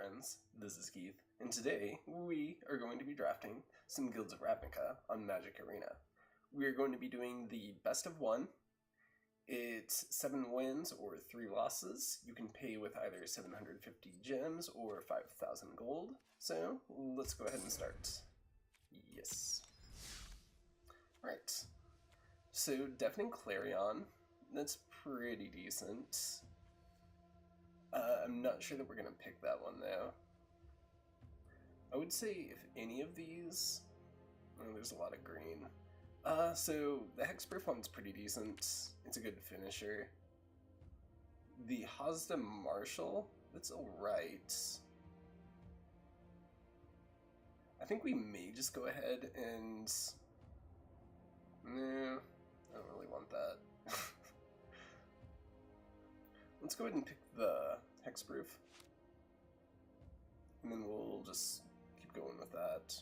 friends, this is Keith, and today we are going to be drafting some Guilds of Ravnica on Magic Arena. We are going to be doing the best of one. It's 7 wins or 3 losses. You can pay with either 750 gems or 5,000 gold. So let's go ahead and start. Yes. Alright. So Deafening Clarion, that's pretty decent. I'm not sure that we're going to pick that one, though. I would say if any of these... Oh, there's a lot of green. So the Hexproof one's pretty decent. It's a good finisher. The Hazda Marshal, that's alright. I think we may just go ahead and... No, I don't really want that. Let's go ahead and pick the Hexproof. And then we'll just keep going with that.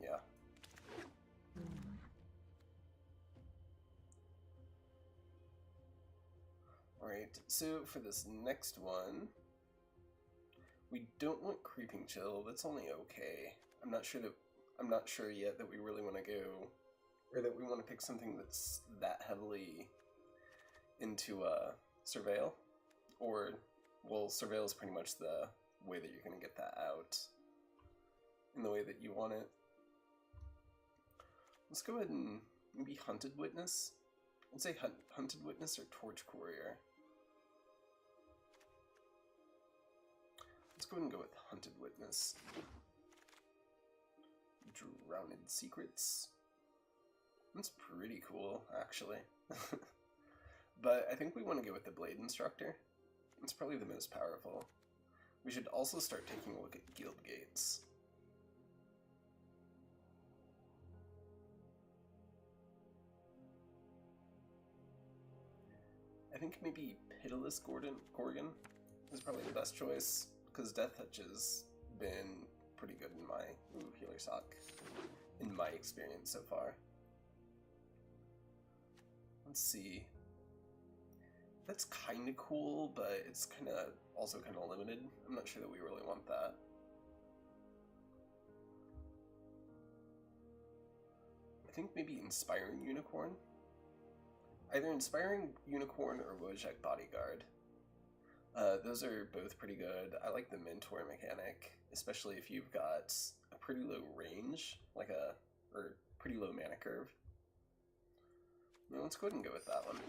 Yeah. Alright, so for this next one, we don't want Creeping Chill. That's only okay. I'm not sure yet that we really want to go, or that we want to pick something that's that heavily into Surveil, or, well, Surveil is pretty much the way that you're going to get that out in the way that you want it. Let's go ahead and maybe Hunted Witness. Let's say Hunted Witness or Torch Courier. Let's go ahead and go with Hunted Witness. Drowned Secrets. That's pretty cool, actually. But I think we want to go with the Blade Instructor. It's probably the most powerful. We should also start taking a look at Guild Gates. I think maybe Pitiless Gorgon is probably the best choice, because Death Touch has been pretty good in my Healer Sock, in my experience so far. Let's see. That's kind of cool, but it's also kind of limited. I'm not sure that we really want that. I think maybe Inspiring Unicorn. Either Inspiring Unicorn or Wojak Bodyguard. Those are both pretty good. I like the Mentor mechanic, especially if you've got a pretty low range, or pretty low mana curve. Now let's go ahead and go with that one.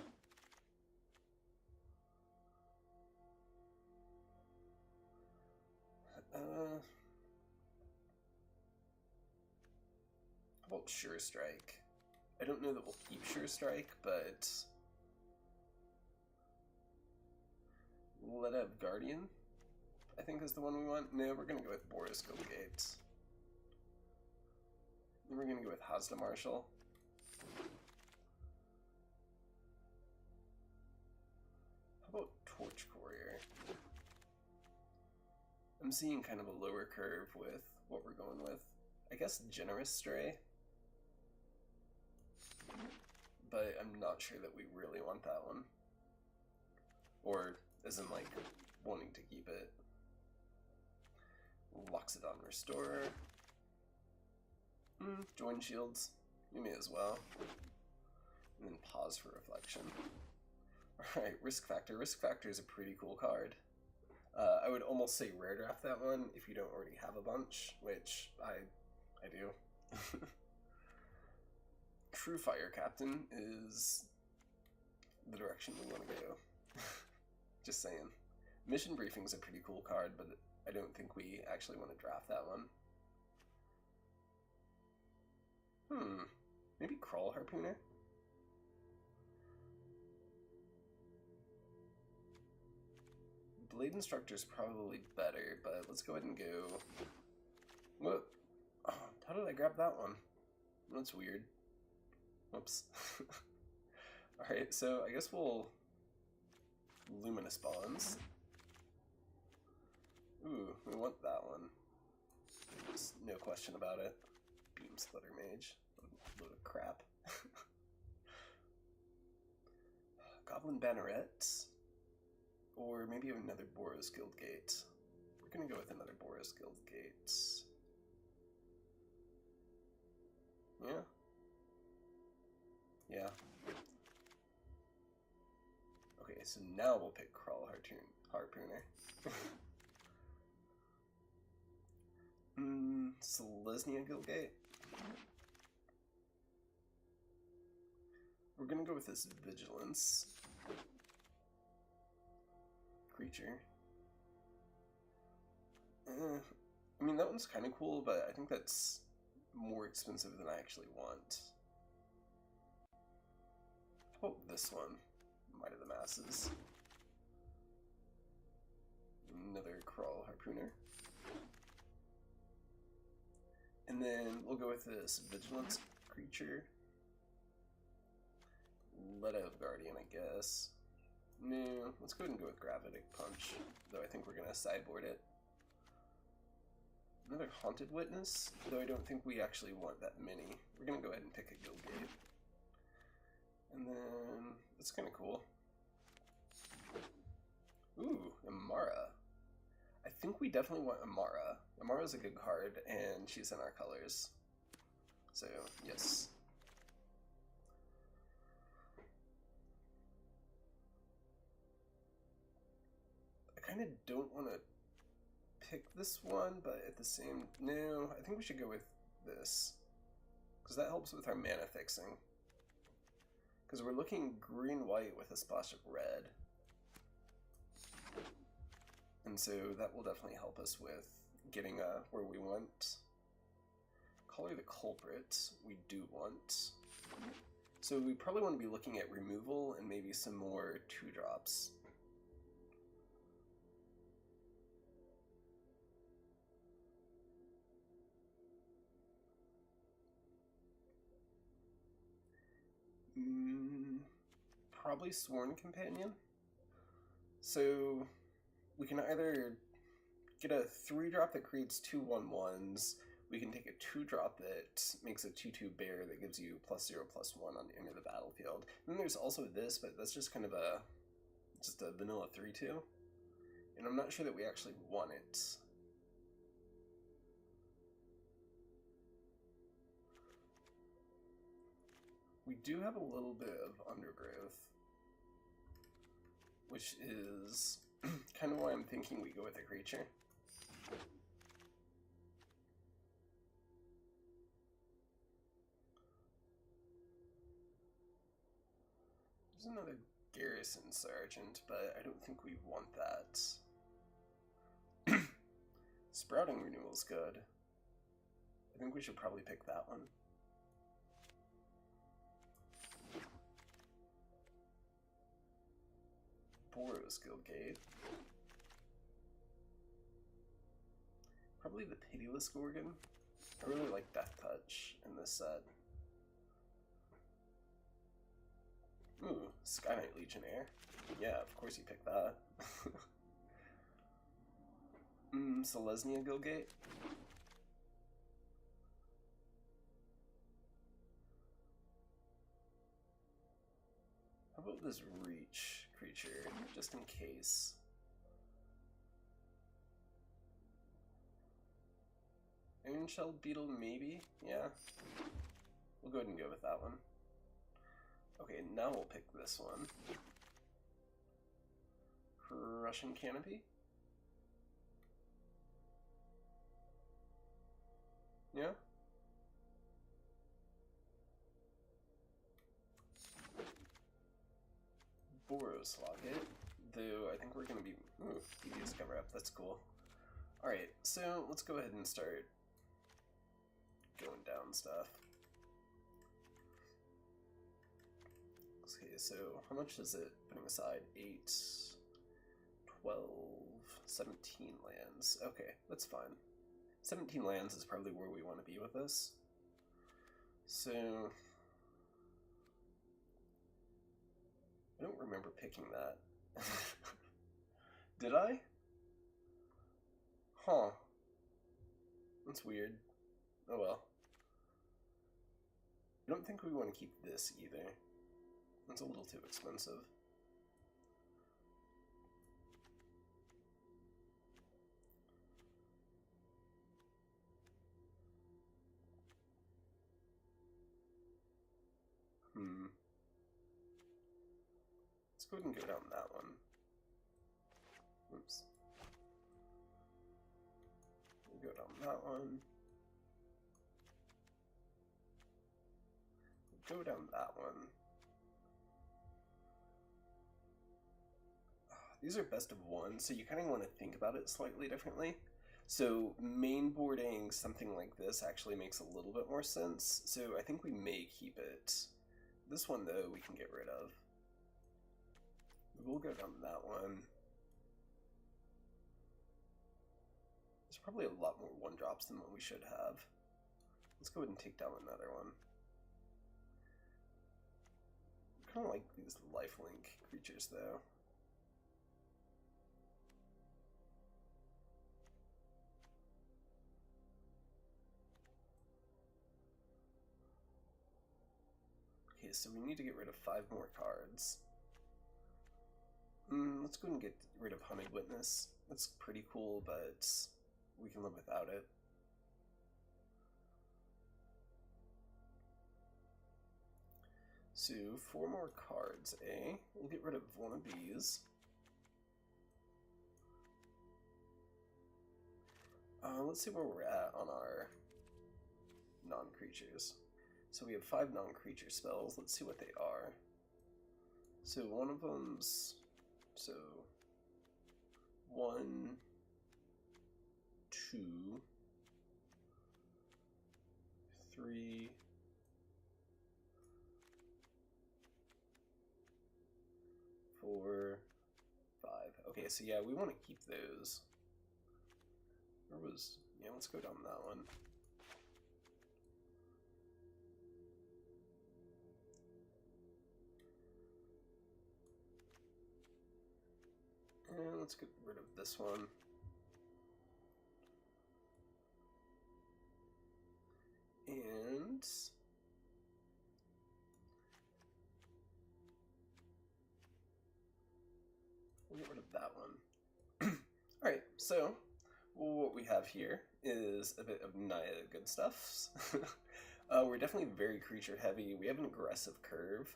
How about Sure Strike? I don't know that we'll keep Sure Strike, but Ledev Guardian, I think, is the one we want. No, we're going to go with Boroscope Gates. Then we're going to go with Hazda Marshal. How about Torch Courier? I'm seeing kind of a lower curve with what we're going with. I guess Generous Stray. But I'm not sure that we really want that one. Or, as in, like, wanting to keep it. Loxodon Restorer. Join Shields. You may as well. And then Pause for Reflection. Alright, Risk Factor. Risk Factor is a pretty cool card. I would almost say rare draft that one if you don't already have a bunch, which I do. True Fire Captain is the direction we want to go. Just saying. Mission Briefing's a pretty cool card, but I don't think we actually want to draft that one. Maybe Crawl Harpooner? Blade Instructor's probably better, but let's go ahead and go... What? Oh, how did I grab that one? That's weird. Whoops. Alright, so I guess we'll... Luminous Bonds. Ooh, we want that one. Just no question about it. Beam Splitter Mage. Load of crap. Goblin Banneret. Or maybe another Boros Guild Gate. We're gonna go with another Boros Guild Gate. Yeah. Yeah. Okay, so now we'll pick Crawl Harpooner. Selesnya Guildgate. We're gonna go with this Vigilance creature. I mean, that one's kind of cool, but I think that's more expensive than I actually want. How about this one? Might of the Masses. Another Crawl Harpooner. And then we'll go with this Vigilance creature. Let out Guardian, I guess. No, let's go ahead and go with Gravitic Punch, though I think we're going to sideboard it. Another Haunted Witness, though I don't think we actually want that many. We're going to go ahead and pick a Guildgate. And then, that's kind of cool. Ooh, Amara. I think we definitely want Amara. Amara's a good card, and she's in our colors. So, yes. I kind of don't want to pick this one, but at the same... No, I think we should go with this. Because that helps with our mana fixing. Because we're looking green-white with a splash of red. And so that will definitely help us with getting where we want. Color the Culprit, we do want. So we probably want to be looking at removal and maybe some more 2-drops. Probably Sworn Companion. So we can either get a 3-drop that creates 2/1/1s. We can take a 2-drop that makes a 2/2 bear that gives you +0/+1 on the end of the battlefield. And then there's also this, but that's just kind of just a vanilla 3/2. And I'm not sure that we actually want it. We do have a little bit of Undergrowth, which is kind of why I'm thinking we go with a creature. There's another Garrison Sergeant, but I don't think we want that. Sprouting Renewal's good. I think we should probably pick that one. Boros Guildgate. Probably the Pitiless Gorgon. I really like Death Touch in this set. Ooh, Sky Knight Legionnaire. Yeah, of course you pick that. Selesnya Guildgate. How about this Reach creature, just in case? Ironshell Beetle, maybe? Yeah. We'll go ahead and go with that one. Okay, now we'll pick this one. Crushing Canopy? Yeah? Boros Locket, though I think we're going to be... Ooh, EDS Cover Up, that's cool. Alright, so let's go ahead and start going down stuff. Okay, so how much is it putting aside? 8, 12, 17 lands. Okay, that's fine. 17 lands is probably where we want to be with this. So... I don't remember picking that. Did I? Huh. That's weird. Oh well. I don't think we want to keep this either. It's a little too expensive. go ahead and go down that one. Oops. We'll go down that one. We'll go down that one. These are best of one, so you kind of want to think about it slightly differently. So mainboarding something like this actually makes a little bit more sense, so I think we may keep it. This one, though, we can get rid of. We'll go down that one. There's probably a lot more one-drops than what we should have. Let's go ahead and take down another one. I kind of like these lifelink creatures, though. Okay, so we need to get rid of 5 more cards. Let's go and get rid of Honey Witness. That's pretty cool, but we can live without it. So, 4 more cards, eh? We'll get rid of one of these. Let's see where we're at on our non-creatures. So we have 5 non-creature spells. Let's see what they are. So one of them's... So... 1, 2, 3... 4, 5. Okay, so yeah, we want to keep those. Where was... Yeah, let's go down that one. And let's get rid of this one. And... we'll get rid of that one. Alright, so what we have here is a bit of Naya good stuff. We're definitely very creature heavy. We have an aggressive curve.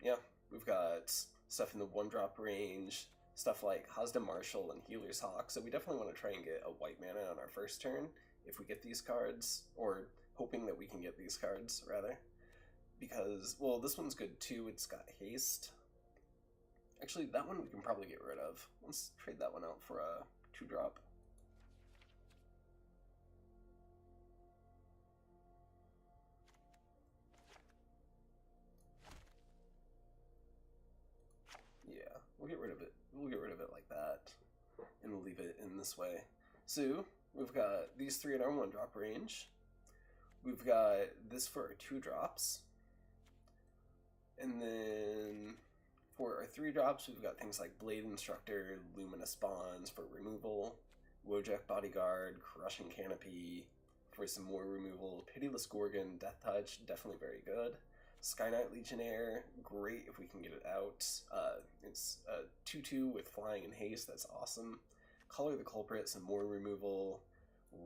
Yeah, we've got stuff in the 1-drop range, stuff like Hazda Marshal and Healer's Hawk, so we definitely want to try and get a white mana on our first turn if we get these cards, or hoping that we can get these cards, rather. Because, well, this one's good too, it's got haste. Actually, that one we can probably get rid of. Let's trade that one out for a 2-drop. Yeah, we'll get rid of it. We'll get rid of it like that, and we'll leave it in this way. So, we've got these 3 in our 1-drop range. We've got this for our 2-drops. And then for our 3-drops, we've got things like Blade Instructor, Luminous Bonds for removal, Wojak Bodyguard, Crushing Canopy for some more removal, Pitiless Gorgon, Death Touch, definitely very good. Sky Knight Legionnaire, great if we can get it out. It's a 2/2 with flying and haste, that's awesome. Color the Culprit, some more removal.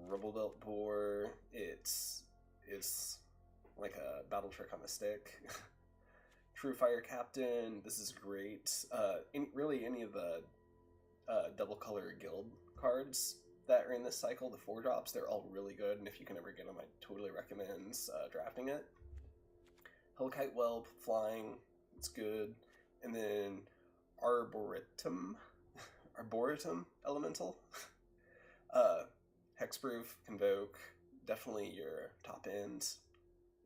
Rubble Belt Boar, it's like a battle trick on a stick. True Fire Captain, this is great. Really any of the double color guild cards that are in this cycle, the 4-drops, they're all really good, and if you can ever get them, I totally recommend drafting it. Hellkite Whelp, flying, it's good. And then Arboretum Elemental. Hexproof, Convoke, definitely your top end.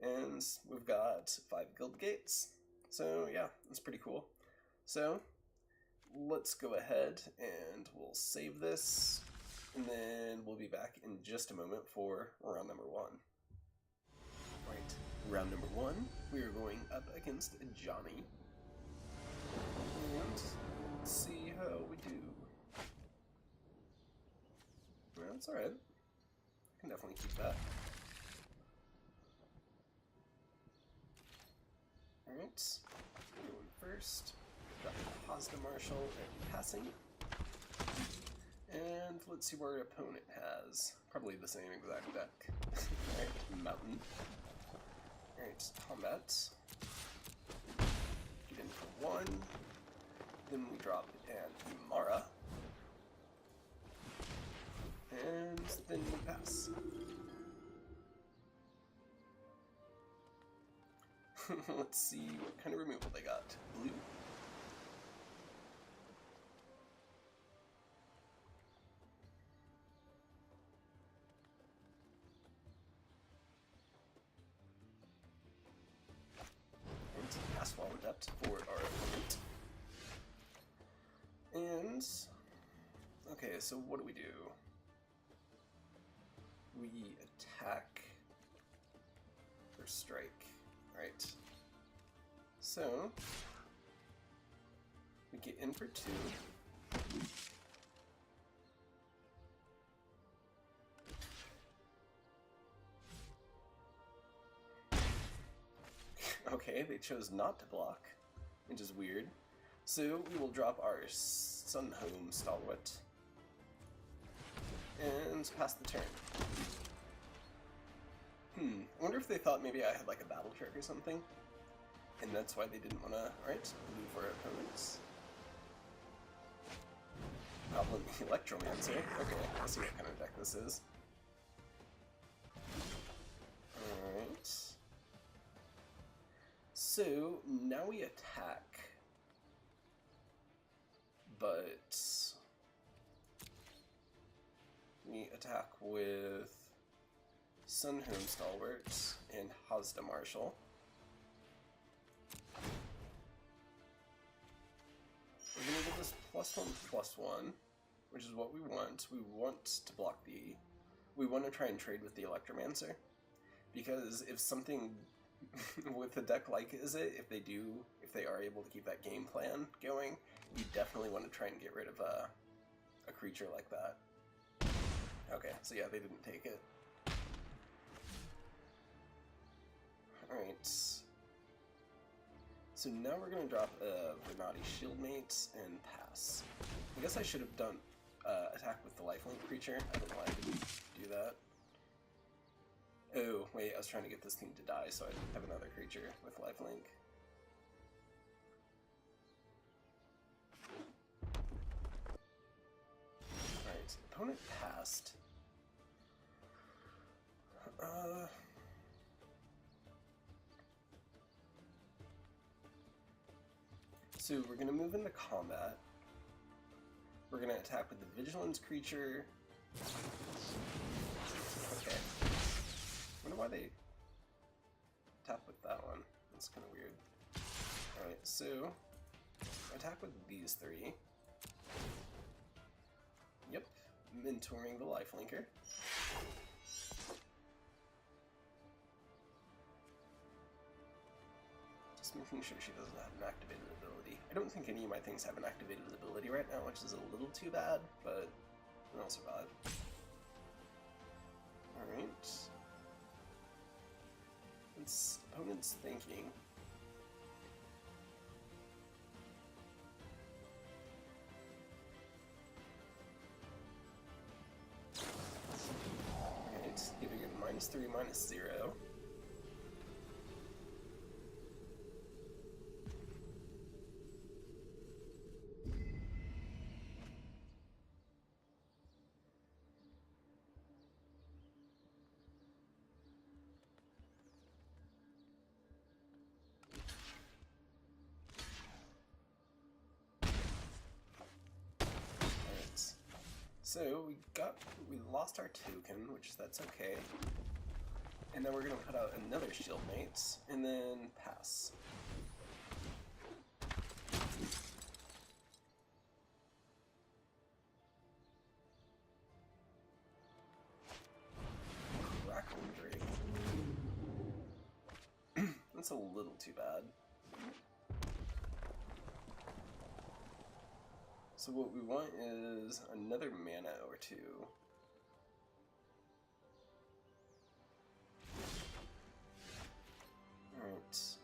And we've got 5 guild gates. So yeah, that's pretty cool. So let's go ahead and we'll save this, and then we'll be back in just a moment for round number 1. Right, round number 1, we are going up against Johnny. And let's see how we do. Well, that's alright. I can definitely keep that. Alright, going first. Got the Hazda Marshal and passing. And let's see what our opponent has. Probably the same exact deck. Alright, Mountain. Alright, combat. Get in 1. Then we drop an Imara. And then we pass. Let's see what kind of removal they got. Blue. And pass while adept for our opponent. And okay, so what do? We attack or strike. Right. So we get in for 2. Okay, they chose not to block, which is weird. So we will drop our Sunhome Stalwart and pass the turn. I wonder if they thought maybe I had like a battle trick or something, and that's why they didn't want to, alright, blue for our opponents. Goblin Electromancer. Okay, let's see what kind of deck this is. Alright. So, now we attack. But we attack with Sunhome Stalwart and Hazda Marshal. We're going to give this +1/+1, which is what we want. We want to block the... We want to try and trade with the Electromancer, because if something with a deck like if they are able to keep that game plan going, you definitely want to try and get rid of a creature like that. Okay, so yeah, they didn't take it. Alright. So now we're going to drop a Venati Shieldmate and pass. I guess I should have done attack with the lifelink creature. I don't know why I didn't do that. Oh, wait, I was trying to get this thing to die so I have another creature with lifelink. Alright, opponent passed. So we're going to move into combat. We're going to attack with the Vigilance creature. Okay. I wonder why they tap with that one. That's kind of weird. Alright, so attack with these 3. Yep, mentoring the lifelinker. Just making sure she doesn't have an activated ability. I don't think any of my things have an activated ability right now, which is a little too bad, but I'll survive. Alright. Opponent's thinking. Alright, giving it -3, -0. So we lost our token, which that's okay. And then we're gonna put out another Shieldmate, and then pass. Crackle Drake. That's a little too bad. So what we want is another mana or 2. Alright.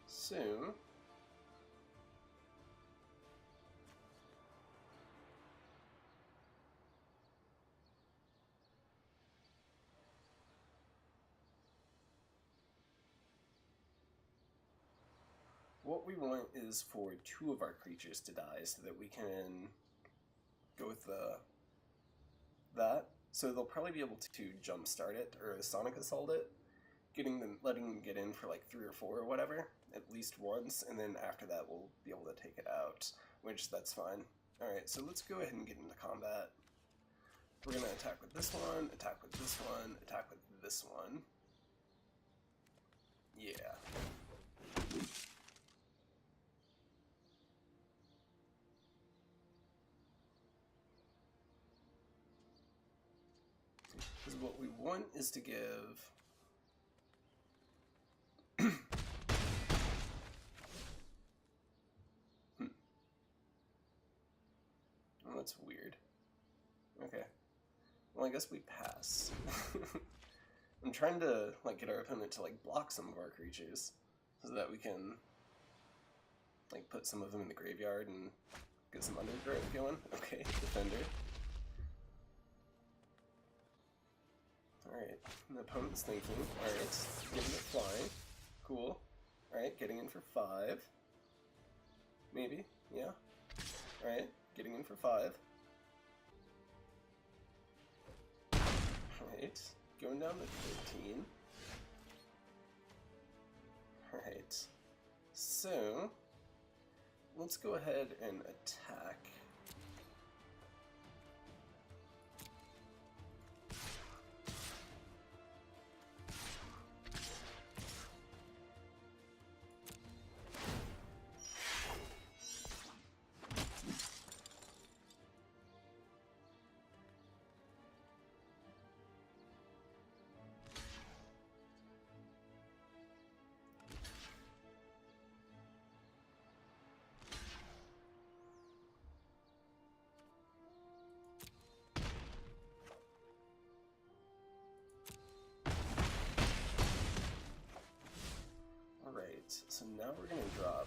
So we want is for 2 of our creatures to die so that we can go with that. So they'll probably be able to jumpstart it or Sonic Assault it, letting them get in for like 3 or 4 or whatever, at least once, and then after that we'll be able to take it out, which that's fine. Alright, so let's go ahead and get into combat. We're gonna attack with this one, attack with this one, attack with this one. Yeah. Because what we want is to give... Oh, that's weird. Okay. Well, I guess we pass. I'm trying to like get our opponent to like block some of our creatures so that we can like put some of them in the graveyard and get some undergrowth going. Okay, defender. Alright, the opponent's thinking. Alright, getting it flying. Cool. Alright, getting in for 5. Maybe, yeah. Alright, getting in for 5. Alright, going down to 13. Alright, so let's go ahead and attack. So now we're going to drop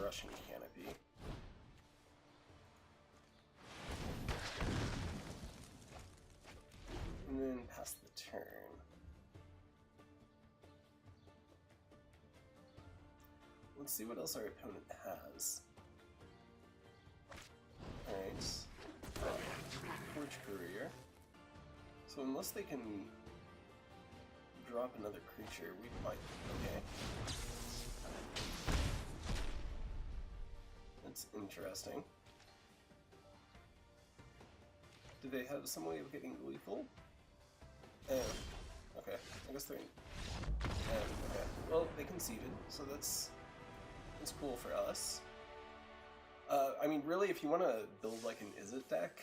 Russian Canopy. And then pass the turn. Let's see what else our opponent has. Alright. Torch Courier. So unless they can drop another creature, we might... Okay. That's interesting. Do they have some way of getting lethal? Oh, okay. I guess they're... okay. Well, they conceded, so that's cool for us. I mean, really, if you want to build like an Izzet deck,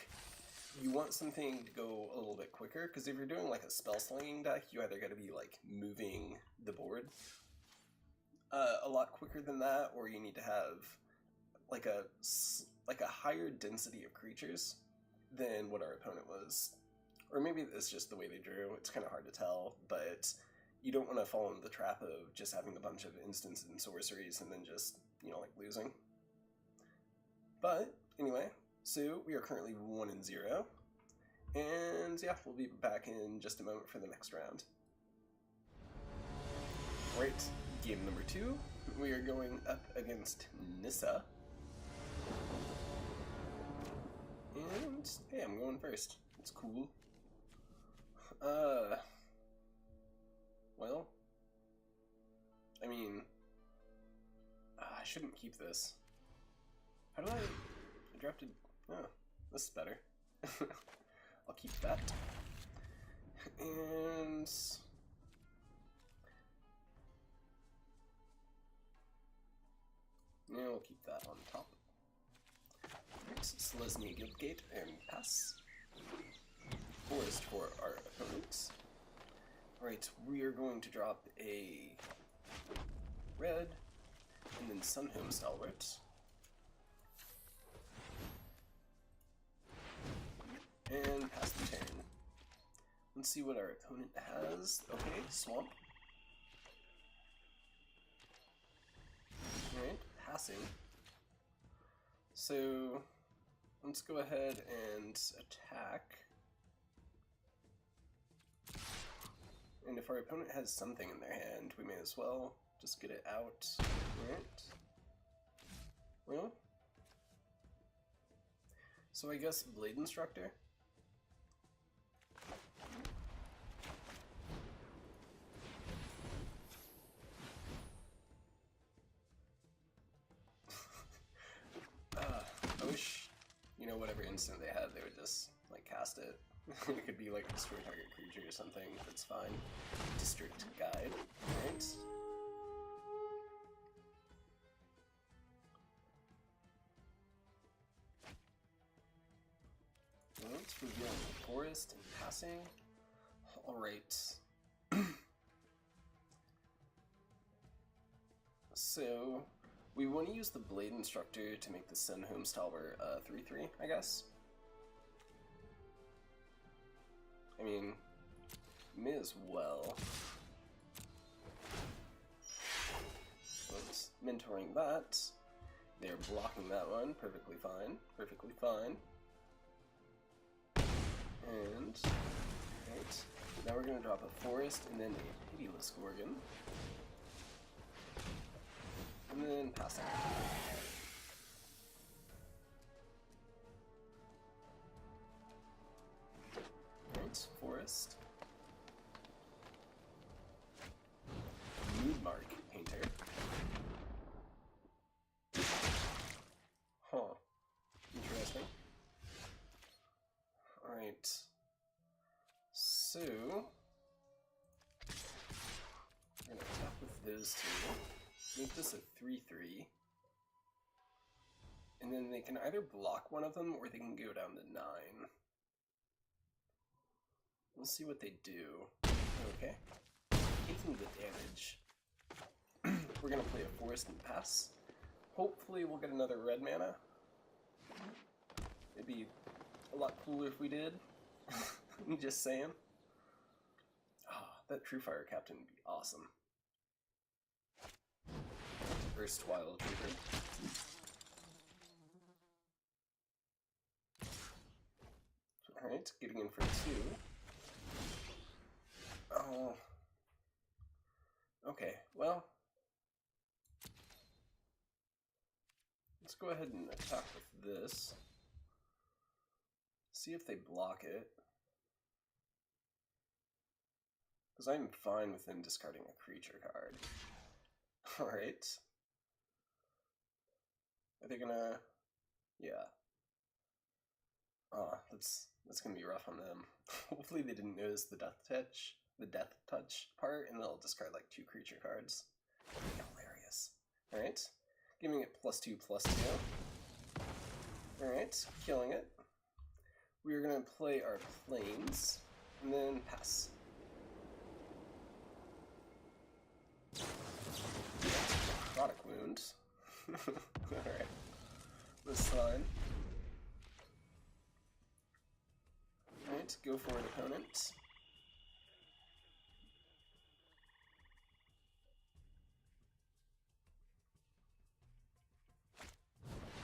you want something to go a little bit quicker, because if you're doing like a spell slinging deck, you either got to be like moving the board a lot quicker than that, or you need to have like a higher density of creatures than what our opponent was. Or maybe it's just the way they drew. It's kind of hard to tell, but you don't want to fall into the trap of just having a bunch of instants and sorceries and then just, you know, like losing. But anyway, so we are currently 1-0, and yeah, we'll be back in just a moment for the next round. Right, game number 2. We are going up against Nissa. And hey, I'm going first. It's cool. Well, I mean, I shouldn't keep this. How did I drafted? Oh, this is better. I'll keep that. And yeah, we'll keep that on top. Selesnya Guildgate and pass. Forest for our opponents. Alright, we are going to drop a red and then Sunhome Stalwart. And pass the turn. Let's see what our opponent has. Okay, Swamp. Alright, passing. So let's go ahead and attack. And if our opponent has something in their hand, we may as well just get it out. Alright. Well, so I guess Blade Instructor? I wish, you know, whatever instant they had, they would just, like, cast it. It could be, like, destroy target creature or something, that's fine. District Guide, right? Let's reveal the forest and passing. Alright. So, we want to use the Blade Instructor to make the Sun Home Stalwart 3/3, I guess. I mean, may as well. Let's mentoring that. They're blocking that one, perfectly fine. Perfectly fine. And, right, now we're going to drop a forest and then a Pitiless Gorgon. And then pass it. Right, forest. Mood Mark Painter. Huh. Interesting. Alright. So, we're going to attack with those two. Make this a 3/3. And then they can either block one of them or they can go down to 9. We'll see what they do. Okay. Taking the damage. We're going to play a forest and pass. Hopefully we'll get another red mana. It'd be a lot cooler if we did. I'm just saying. Oh, that True Fire Captain would be awesome. Erstwhile Trooper. Alright, getting in for 2. Oh. Okay, well. Let's go ahead and attack with this. See if they block it. Because I'm fine with them discarding a creature card. Alright. Are they gonna... Yeah. Ah, that's gonna be rough on them. Hopefully they didn't notice the death touch part, and they'll discard like 2 creature cards. Hilarious. Alright. Giving it +2/+2. Alright, killing it. We're gonna play our planes, and then pass. Necrotic Wound. Alright. That's fine. Alright, go for an opponent.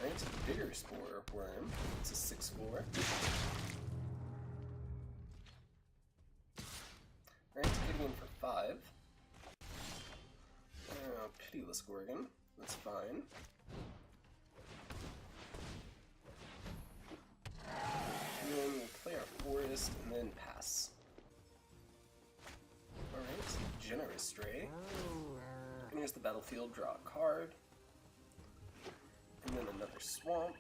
Alright, Bigger Spore Worm. It's a 6/4. Alright, getting in for 5. Pitiless Gorgon. That's fine. And then we'll play our forest and then pass. Alright, Generous Stray. Enters the battlefield, draw a card. And then another swamp.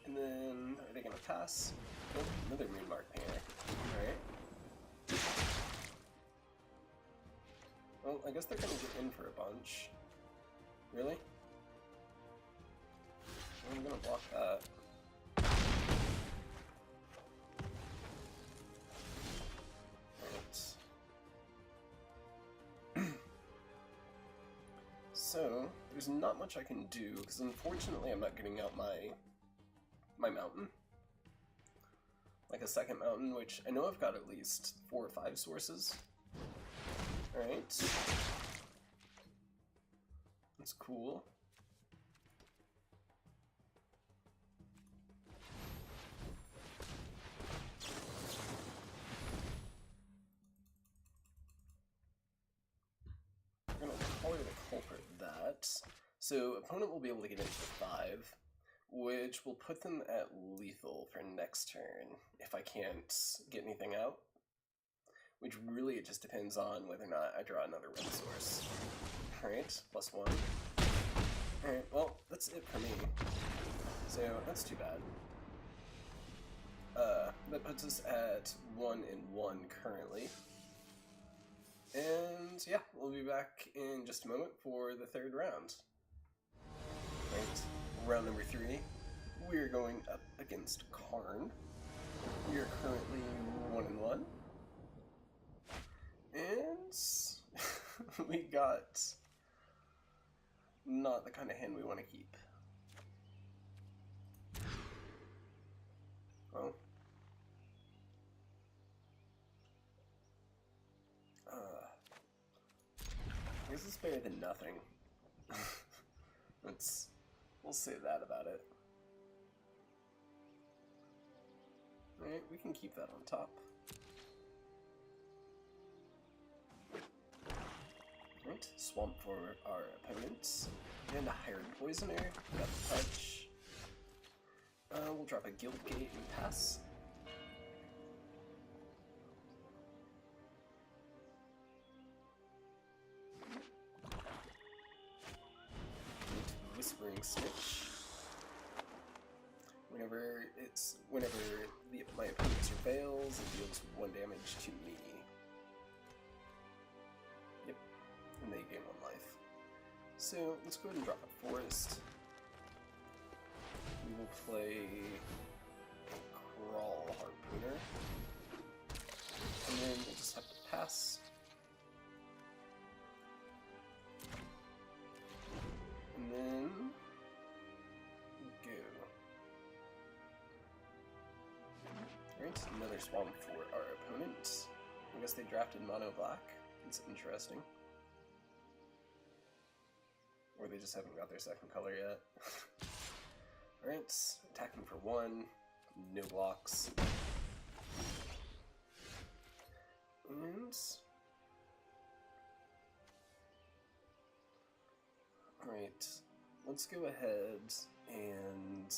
And then, are they going to pass? Nope, another Moon Mark Painter. Alright. Well, I guess they're going to get in for a bunch. Really? I'm going to block that. Alright. So, there's not much I can do, because unfortunately I'm not getting out my mountain. Like a second mountain, which I know I've got at least 4 or 5 sources. Alright. That's cool. I'm gonna color the culprit that. So opponent will be able to get into 5, which will put them at lethal for next turn if I can't get anything out. Which really it just depends on whether or not I draw another red source. Alright, +1. Alright, well, that's it for me. So that's too bad. That puts us at 1-1 currently. And yeah, we'll be back in just a moment for the third round. Right, round number 3. We're going up against Karn. We are currently 1-1. And we got not the kind of hand we want to keep. Well, I guess it's better than nothing. We'll say that about it. Alright, we can keep that on top. Right, swamp for our opponents. And a hired poisoner. Got the touch. We'll drop a guild gate and pass. Whispering Snitch. Whenever my opponent surveils, it deals 1 damage to me. Yep, and they gain 1 life. So let's go ahead and drop a forest. We will play a Crawl Harpooner, and then we'll just have to pass. And then go. Alright, another swamp for our opponent. I guess they drafted mono black. It's interesting. Or they just haven't got their second color yet. Alright, attacking for 1, no blocks. And alright, let's go ahead and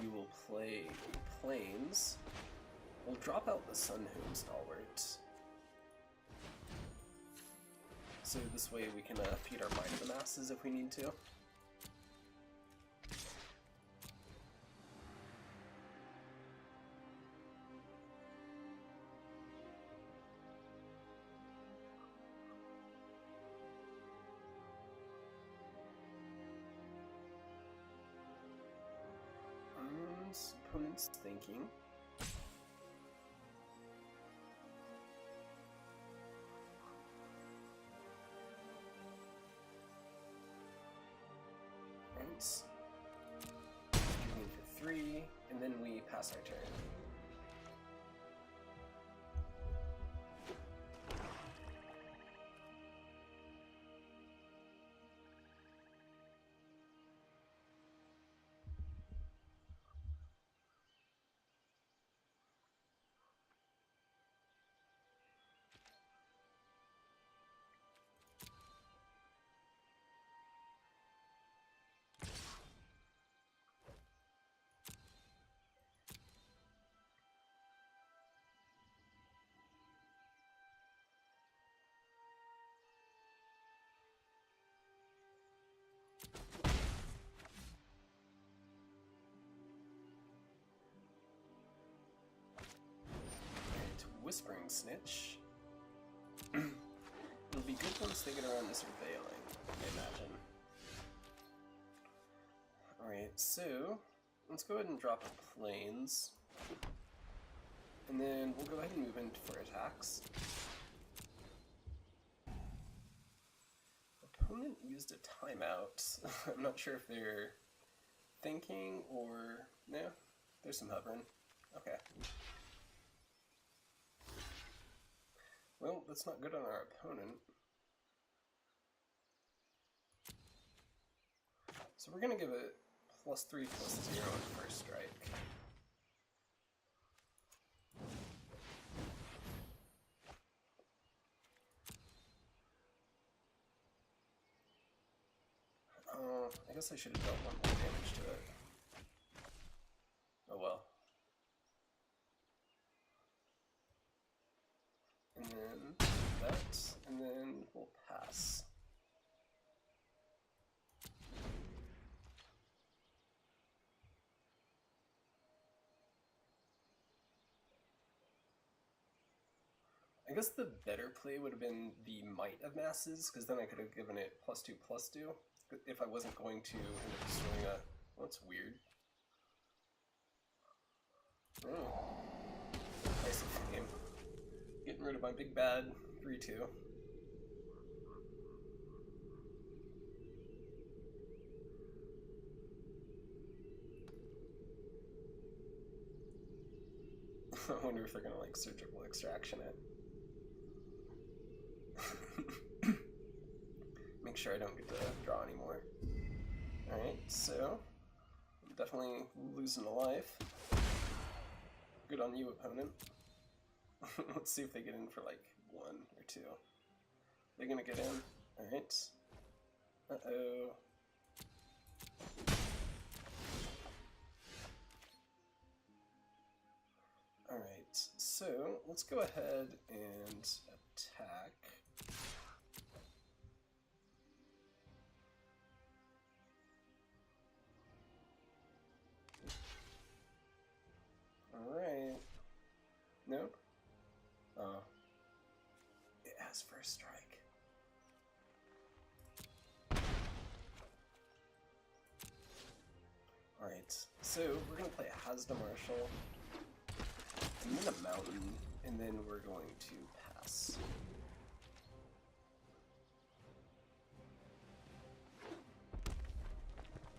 we will play Plains. We'll drop out the Sunhoon Stalwart. So this way we can feed our mind to the masses if we need to. Opponent's thinking. And shooting for 3, and then we pass our turn. Whispering Snitch. It'll be good once they get around to surveilling, I imagine. Alright, so let's go ahead and drop a Plains. And then we'll go ahead and move in for attacks. Opponent used a timeout. I'm not sure if they're thinking or... no, there's some hovering. Okay. Well, that's not good on our opponent. So we're going to give it +3/+0 on first strike. I guess I should have dealt one more damage to it. Oh well. And then that, and then we'll pass. I guess the better play would have been the Might of Masses, because then I could have given it +2/+2 if I wasn't going to end up destroying a... Well, that's weird. Oh. Nice game. Getting rid of my big bad 3/2. I wonder if they're gonna like surgical extraction it. Make sure I don't get to draw anymore. Alright, so I'm definitely losing a life. Good on you, opponent. Let's see if they get in for like 1 or 2. They're gonna get in. Alright. Uh-oh. Alright, so let's go ahead and attack. Alright. Nope. Oh. It has first strike. Alright, so we're gonna play a Hazda Marshal, and then a Mountain, and then we're going to pass.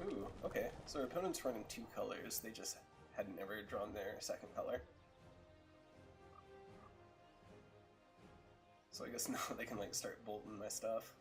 Ooh, okay, so our opponent's running 2 colors, they just had never drawn their second color. So I guess now they can like start bolting my stuff.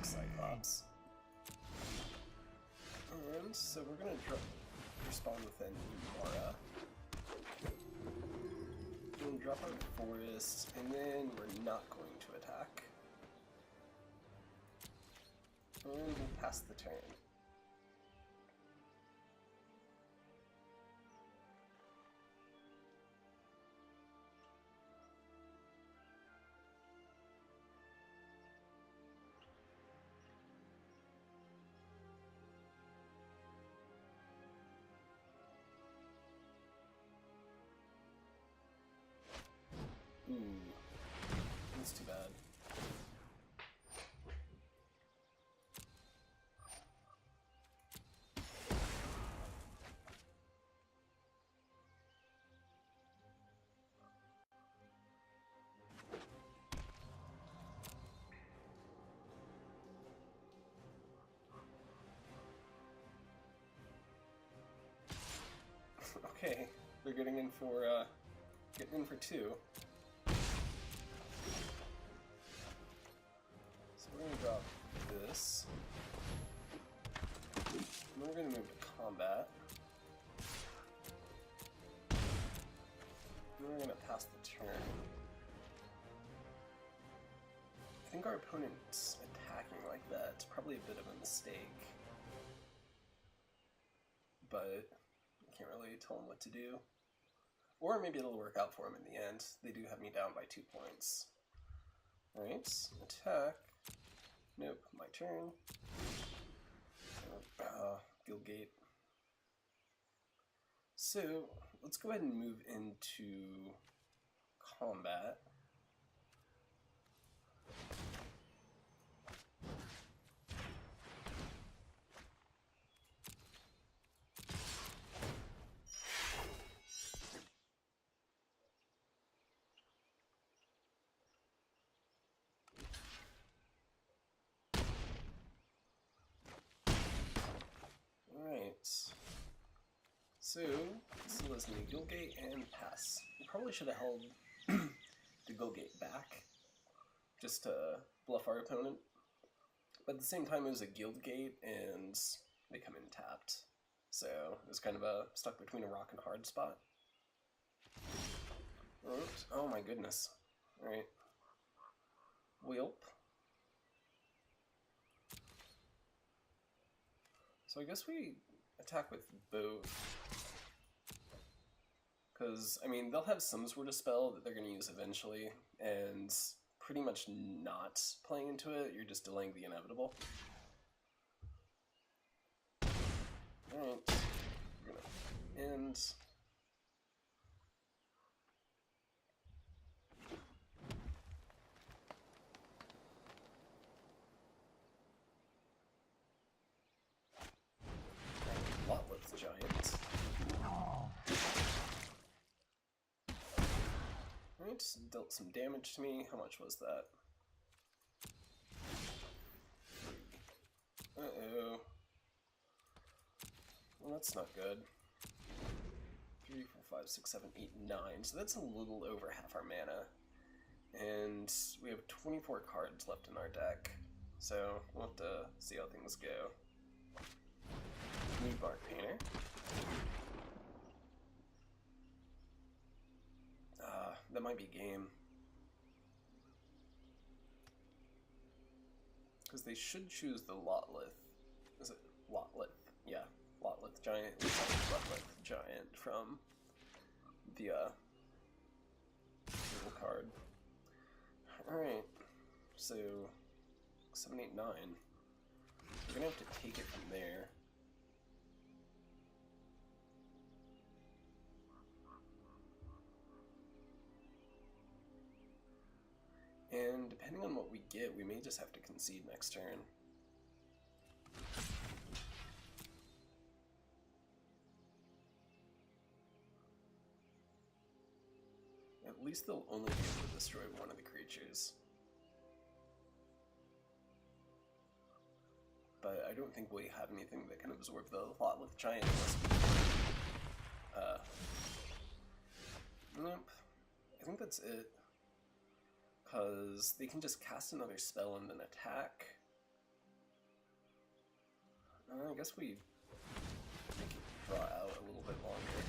Cyclops. And so we're gonna respond with an Imara. We're gonna drop our forest, and then we're not going to attack. And we'll pass the turn. Ooh, that's too bad. Okay, they're getting in for 2. We're going to drop this, and we're going to move to combat, and we're going to pass the turn. I think our opponent's attacking like that. It's probably a bit of a mistake, but I can't really tell him what to do. Or maybe it'll work out for him in the end. They do have me down by 2 points. Alright, attack. Nope, my turn. Guildgate. So, let's go ahead and move into combat. So, this was a Guild Gate and pass. We probably should have held the Guild Gate back, just to bluff our opponent. But at the same time, it was a Guild Gate, and they come in tapped. So, it was kind of a stuck between a rock and a hard spot. Right. Oh my goodness. Alright. Whelp. So I guess we attack with both. Because, I mean, they'll have some sort of spell that they're going to use eventually, and pretty much not playing into it, you're just delaying the inevitable. Alright, we're going to end. Lotleth Giant. Alright, dealt some damage to me. How much was that? Uh-oh. Well, that's not good. 3, 4, 5, 6, 7, 8, 9. So that's a little over half our mana. And we have 24 cards left in our deck. So we'll have to see how things go. Need Bark Painter. That might be game. Because they should choose the Lotleth. Is it Lotleth? Yeah, Lotleth Giant. Lotleth Giant from the little card. Alright, so 7, 8, 9. We're gonna have to take it from there. And depending on what we get, we may just have to concede next turn. At least they'll only be able to destroy one of the creatures. But I don't think we have anything that can absorb the Lotleth Giant. Nope. I think that's it. Because they can just cast another spell and then attack. I guess we make it draw out a little bit longer.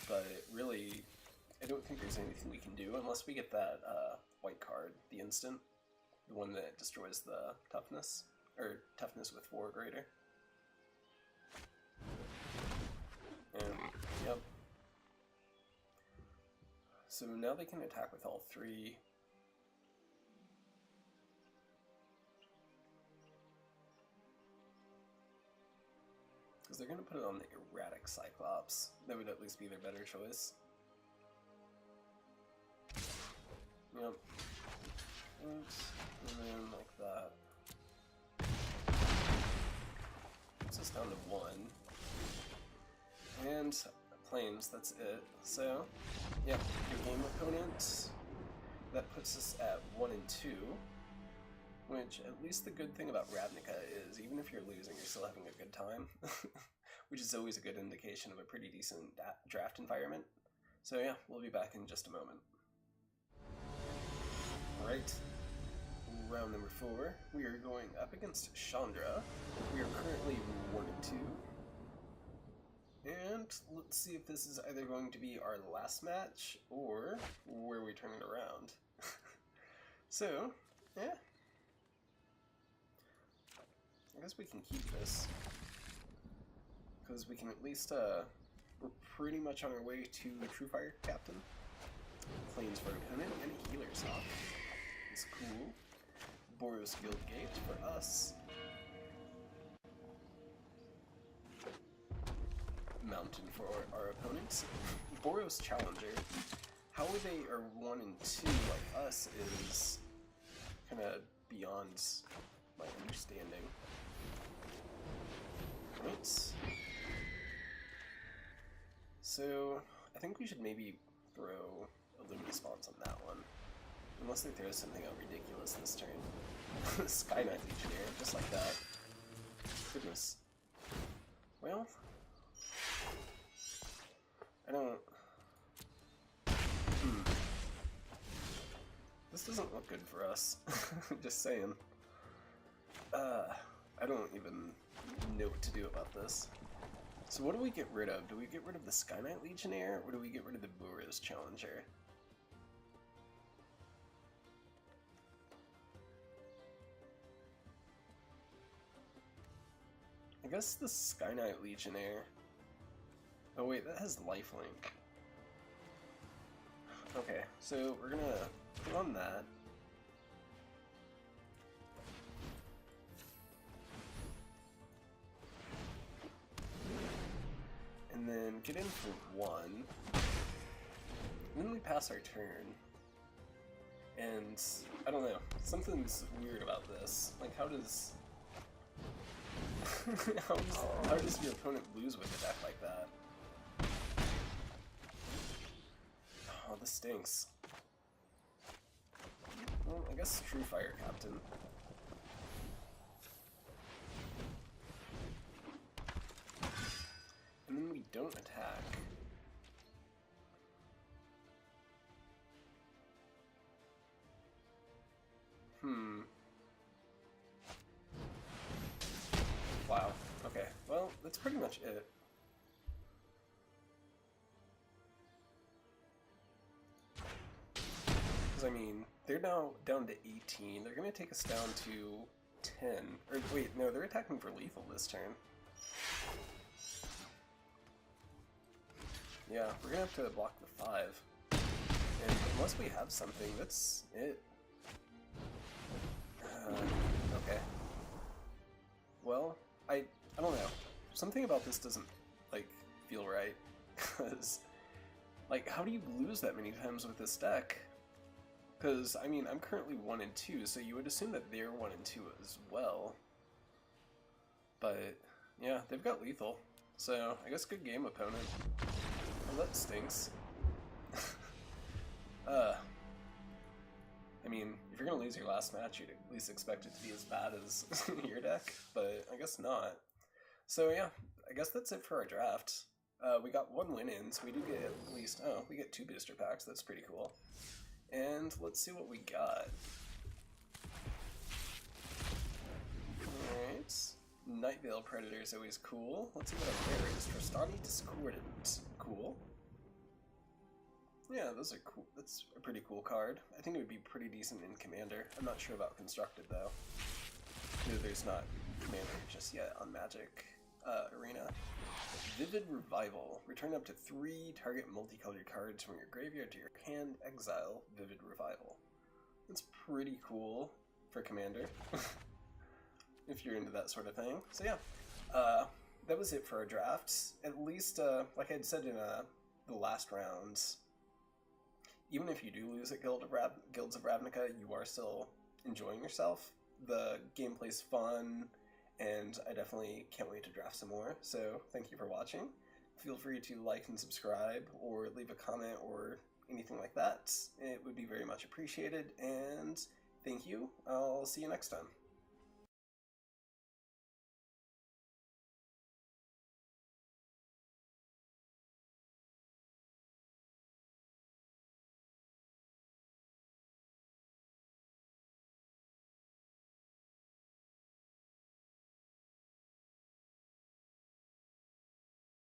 But really, I don't think there's anything we can do unless we get that white card, the instant. The one that destroys the toughness. Or toughness with 4 or greater. And, yep. So now they can attack with all 3. Because they're going to put it on the Erratic Cyclops. That would at least be their better choice. Yep. Oops. And then like that. Puts us down to 1. And planes, that's it. So, yeah, your game opponent, that puts us at 1 and 2, which at least the good thing about Ravnica is even if you're losing, you're still having a good time, which is always a good indication of a pretty decent draft environment. So yeah, we'll be back in just a moment. Alright, round number 4, we are going up against Chandra. We are currently 1 and 2. And let's see if this is either going to be our last match or where we turn it around. So, yeah. I guess we can keep this. Because we can at least, we're pretty much on our way to True Fire Captain. Plains for opponent and a Healer's Hawk. It's cool. Boros Guild Gate for us. Mountain for our opponents. Boros Challenger. How they are 1 and 2 like us is kind of beyond my understanding. Right. So I think we should maybe throw a Lumina Spawns on that one. Unless they throw something out ridiculous this turn. Sky Knight Legionnaire, just like that. Goodness. Well, this doesn't look good for us. Just saying. I don't even know what to do about this. So what do we get rid of? Do we get rid of the Sky Knight Legionnaire, or do we get rid of the Boros Challenger? I guess the Sky Knight Legionnaire. Oh wait, that has lifelink. Okay, so we're gonna put on that. And then get in for 1. And then we pass our turn. And I don't know, something's weird about this. Like, how does how does your opponent lose with a deck like that? Oh, this stinks. Well, I guess True Fire Captain. And then we don't attack. Wow. Okay. Well, that's pretty much it. Because, I mean, they're now down to 18. They're going to take us down to 10. Or, wait, no, they're attacking for lethal this turn. Yeah, we're going to have to block the 5. And unless we have something, that's it. Okay. Well, I don't know. Something about this doesn't, like, feel right. Because, like, how do you lose that many times with this deck? Because, I mean, I'm currently 1 and 2, so you would assume that they're 1 and 2 as well. But, yeah, they've got lethal. So, I guess good game, opponent. Well, that stinks. I mean, if you're gonna lose your last match, you'd at least expect it to be as bad as your deck, but I guess not. So yeah, I guess that's it for our draft. We got 1 win in, so we do get at least, oh, we get 2 booster packs, that's pretty cool. And let's see what we got. Alright, Nightveil Predator is always cool. Let's see what our rare is. Trostani Discordant, cool. Yeah, those are cool. That's a pretty cool card. I think it would be pretty decent in Commander. I'm not sure about Constructed, though. No, there's not Commander just yet on Magic Arena. Vivid Revival. Return up to 3 target multicolored cards from your graveyard to your hand. Exile Vivid Revival. That's pretty cool for Commander, if you're into that sort of thing. So yeah, that was it for our drafts. At least, like I had said in the last rounds, even if you do lose at Guilds of Ravnica, you are still enjoying yourself. The gameplay's fun, and I definitely can't wait to draft some more. So thank you for watching. Feel free to like and subscribe, or leave a comment, or anything like that. It would be very much appreciated, and thank you. I'll see you next time.